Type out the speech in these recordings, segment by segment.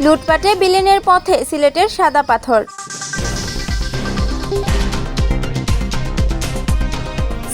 লুটপাটে বিলীনের পথে সিলেটের সাদা পাথর।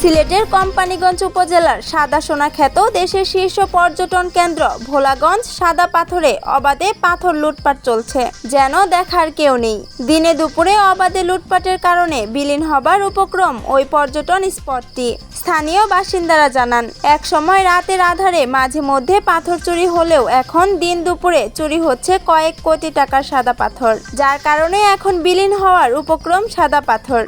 সিলেটের কোম্পানীগঞ্জ উপজেলার সাদা সোনা খ্যাত দেশের শীর্ষ পর্যটন কেন্দ্র ভোলাগঞ্জ সাদা পাথরে অবাধে পাথর লুটপাট চলছে, যেন দেখার কেউ নেই। দিনে দুপুরে অবাধে লুটপাটের কারণে বিলীন হবার উপক্রম ওই পর্যটন স্পটটি। স্থানীয় বাসিন্দারা জানান, এক সময় রাতের আধারে মাঝে মধ্যে পাথর চুরি হলেও এখন দিন দুপুরে চুরি হচ্ছে কয়েক কোটি টাকার সাদা পাথর, যার কারণে এখন বিলীন হওয়ার উপক্রম সাদা পাথর।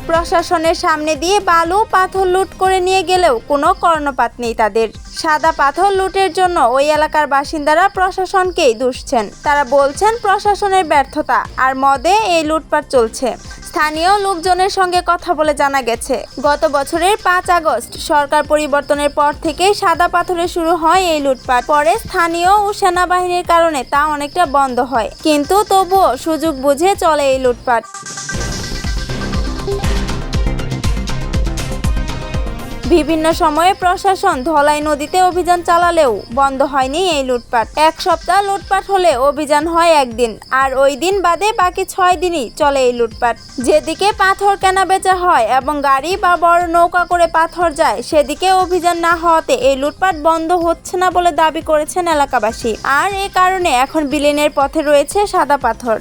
প্রশাসনের সামনে দিয়ে বালু পাথর লুট করে নিয়ে গেলেও কোনো কর্ণপাত নেই তাদের। সাদা পাথর লুটের জন্য ওই এলাকার বাসিন্দারা প্রশাসনকেই দুষছেন। তারা বলছেন প্রশাসনের ব্যর্থতা আর মদে এই লুটপাট চলছে। স্থানীয় লোকজনের সঙ্গে কথা বলে জানা গেছে, গত বছরের 5 আগস্ট সরকার পরিবর্তনের পর থেকেই সাদা পাথরে শুরু হয় এই লুটপাট। পরে স্থানীয় ও সেনাবাহিনীর কারণে তা অনেকটা বন্ধ হয়, কিন্তু তবুও সুযোগ বুঝে চলে এই লুটপাট। বিভিন্ন সময়ে প্রশাসন ধলাই নদীতে অভিযান চালালেও বন্ধ হয়নি এই লুটপাট। এক সপ্তাহ লুটপাট হলে অভিযান হয় একদিন, আর ওই দিন বাদে বাকি 6 দিনই চলে এই লুটপাট। যেদিকে পাথর কেনা বেচা হয় এবং গাড়ি বা বড় নৌকা করে পাথর যায়, সেদিকে অভিযান না হওয়াতে এই লুটপাট বন্ধ হচ্ছে না বলে দাবি করেছেন এলাকাবাসী। আর এ কারণে এখন বিলীনের পথে রয়েছে সাদা পাথর।